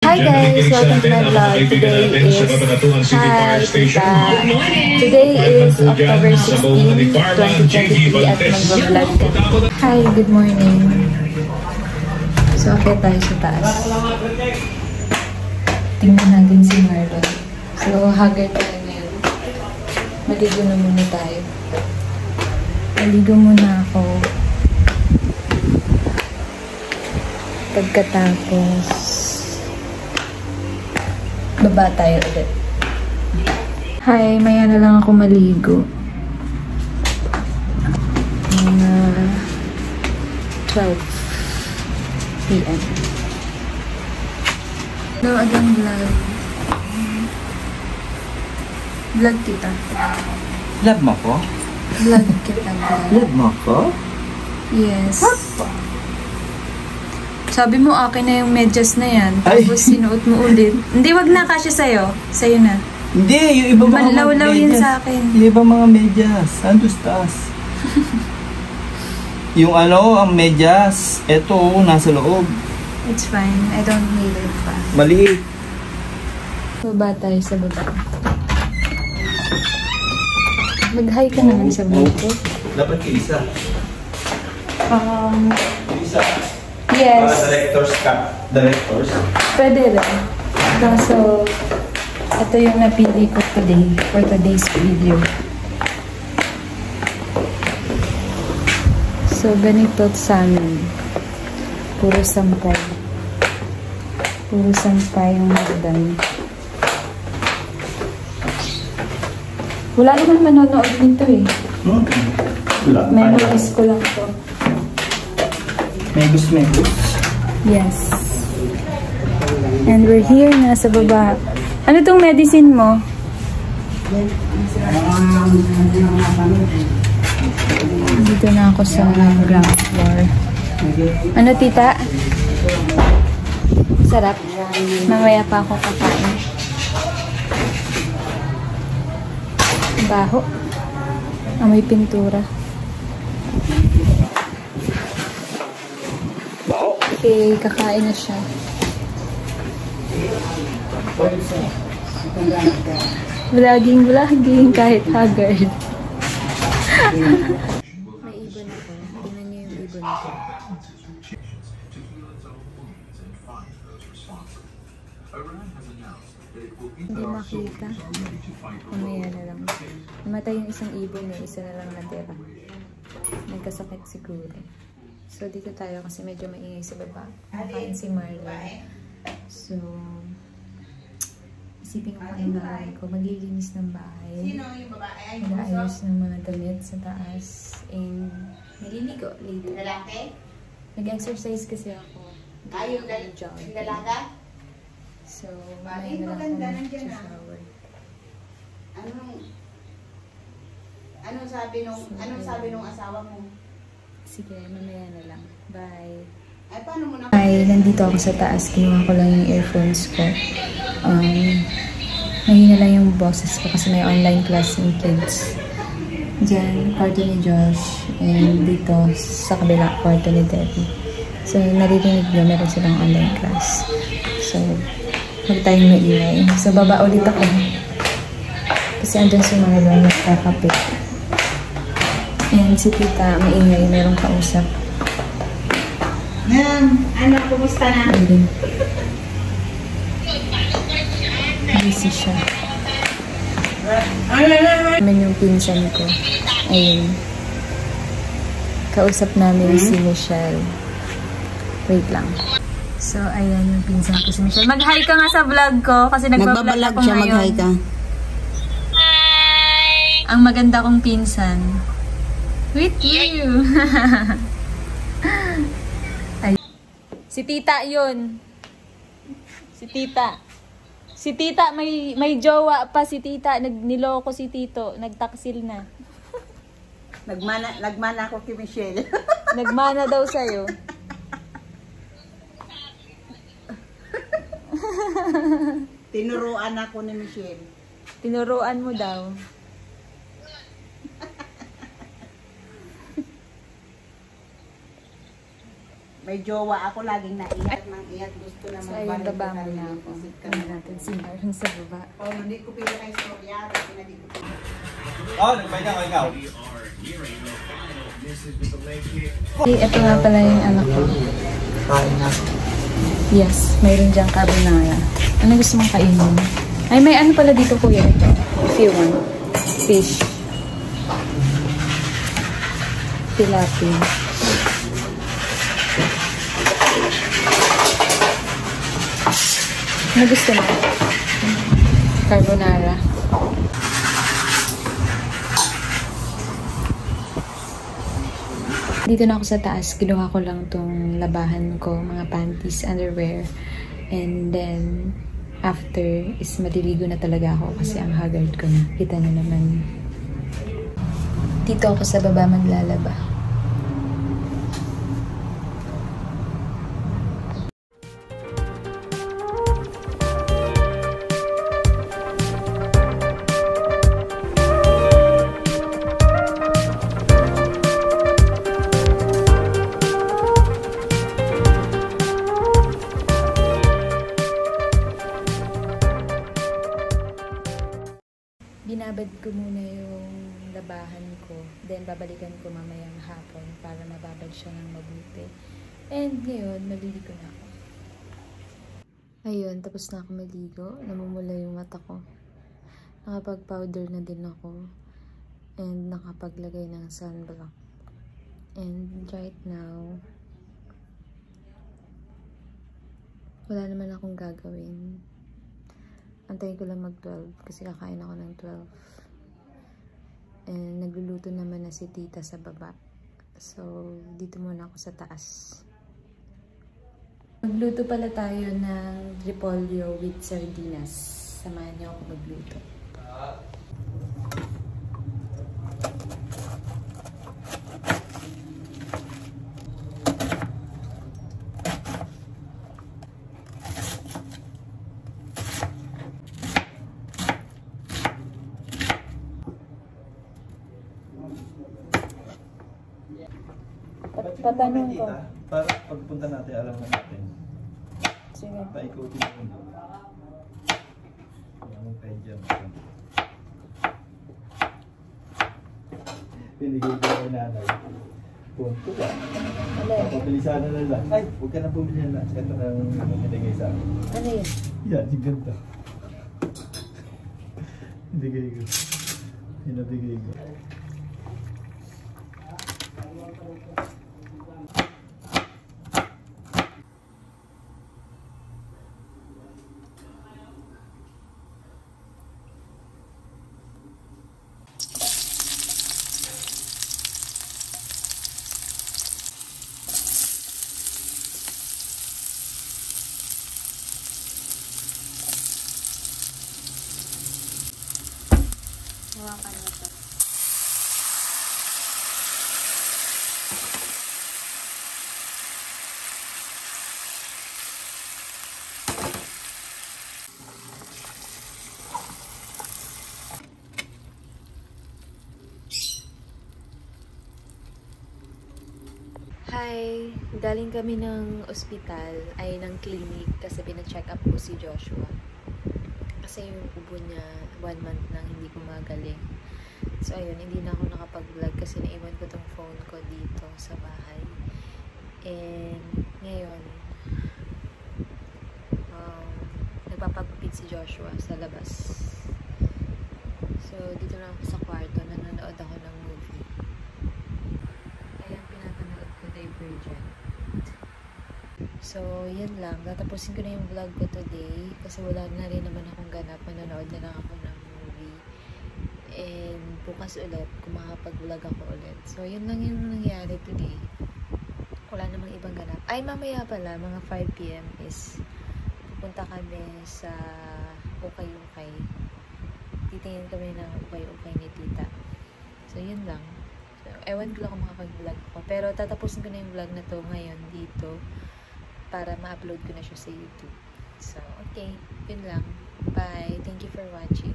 Hi guys, welcome to my vlog. Today is Today is October 16, 2023 at mag-vlog ka. Hi, good morning. So, okay tayo sa taas. Tingnan natin si Marlon. So, haggard tayo ngayon. Maligo na muna tayo. Maligo muna ako. Pagkatapos, baba tayo ulit. Hi, maya na lang ako maligo. Mga 12 p.m. Hello, again vlog. Vlog kita. Vlog mo ko? Vlog kita, vlog. Vlog mo ko? Yes. Sabi mo, akin na yung medyas na yan. Tapos sinuot mo ulit. Hindi, wag na. Kasya sa'yo. Sa'yo na. Hindi, yung iba mga Manlaw-law yun sa akin. Yung iba mga medyas. Andos taas. Yung ang medyas. Eto, nasa loob. It's fine. I don't need it pa. Maliit. Baba tayo sa baba. Mag-hi ka naman sa baba. Dapat isa. Isa. Yes. Directors ka. Directors. Pwede rin. So, ito yung napili ko today for today's video. So, ganito sa amin. Puro sampay. Puro sampay yung magdami. Wala naman manonood nito eh. Wala. Memories ko lang to. Megus. Yes. And we're here, nasa baba. Ano tong medicine mo? Dito na ako sa ground floor. Ano, tita? Sarap. Mamaya pa ako kakain. Baho. Amoy pintura. Okay, kakain na siya. Vlogging kahit haggard. May ibon ako. Tingnan niyo yung ibon ko. Hindi makita. Mamaya na lang. Namatay yung isang ibon eh. Isa na lang natira. Nagkasakit siguro. So, dito tayo kasi medyo maingay sa baba. Nakain si Marlon. So, isipin ko kung gagawin ko. Maglilinis ng bahay. Mag-aayos ng mga damit sa taas. And, naliligo later. Nag-exercise kasi ako. Yung dalaga? So, mamaya na lang ako mag-shower. Anong sabi nung asawa mo? Sige, mamaya na lang. Bye. Ay, paano mo na? Ay, nandito ako sa taas. Kinuha ko lang yung earphones ko. Mahina lang yung boses ko kasi may online class yung kids. Diyan, kwarto ni Josh. And dito, sa kabila, kwarto ni Debbie. So, naririnig nyo, meron silang online class. So, huwag tayong maingay. So, baba ulit ako. Kasi andun si Marlon, nagkakapit. And si tita, maingay, merong kausap. Kumusta na? Busy siya. Naman yung pinsan ko. Ayun. Kausap namin si Michelle. Wait lang. So, ayan yung pinsan ko si Michelle. Mag-hi ka nga sa vlog ko kasi nagbablog ako siya, ngayon. mag-hi ka. Ang maganda kong pinsan. With you! Ay. Si tita yun. Si tita. Si tita, may jowa pa si tita. Niloko si tito. Nagtaksil na. Nagmana ako kay Michelle. Nagmana daw sa'yo. Tinuruan ako ni Michelle. Tinuruan mo daw. May jowa ako, laging naiyak ng iyak. Gusto na So, ayun, baba muna ako. Tingnan natin si Maron sa baba. Oh, hindi ko pila kay istorya. Hindi ko pila. Oh, nagpahinga ko ikaw. Hey, ito nga pala yung anak ko. Kain na. Yes, mayroon diyang carbonara. Ano gusto mong kainin? Ay, may ano pala dito kuya ito. If you want. Fish. Tilapia. Ano gusto mo? Carbonara. Dito na ako sa taas. Kinuha ko lang tong labahan ko, mga panties, underwear. And then, after is maliligo na talaga ako kasi ang haggard ko na. Kita na naman. Dito ako sa baba maglalaba. Binabad ko muna yung labahan ko. Then, babalikan ko mamayang hapon para mababad siya ng mabuti. And ngayon, maliligo na ako. Ayun, tapos na ako maligo. Namumula yung mata ko. Nakapag-powder na din ako. And nakapaglagay ng sunblock. And right now, wala naman akong gagawin. Antayin ko lang mag-12 kasi kakain ako ng 12. And nagluluto naman na si tita sa baba. So, dito muna ako sa taas. Magluto pala tayo ng repolyo with sardinas. Samahan niyo ako magluto. Tatanong ko. Para pagpunta natin, alam na natin. Sige. Paikutin mo mundo. Anong pedya mo? Pinigil ko kay nanay. Punto ba? Pabilisan na lang. Ay, huwag ka na bumili na. Ito na ang nilagay sa akin. Ano yun? Yan, yung ganda. Bigay ko. Pinabigay ko. Hawakan mo ito. Hi! Galing kami ng ospital, ay ng clinic kasi pina-check up ko si Joshua. Kasi yung ubo niya 1 month nang hindi gumagaling. So ayun, hindi na ako nakapag-vlog kasi naiwan ko tong phone ko dito sa bahay. And ngayon, nagpapagupit si Joshua sa labas. So dito na ako sa kwarto, nanonood ako ng movie. Ayan, pinapanood ko Divergent. So, yun lang. Tatapusin ko na yung vlog ko today kasi wala na rin naman akong ganap. Manonood na lang ako ng movie. And bukas ulit, kung makapag-vlog ako ulit. So, yun lang yung nangyari today. Wala namang ibang ganap. Ay, mamaya pala, mga 5 PM is pupunta kami sa Ukay-Ukay. Titingin kami ng Ukay-Ukay ni tita. So, yun lang. So, ewan ko lang kung makapag-vlog ko. Pero tatapusin ko na yung vlog na to ngayon dito para ma-upload ko na siya sa YouTube. So, okay. Yun lang. Bye. Thank you for watching.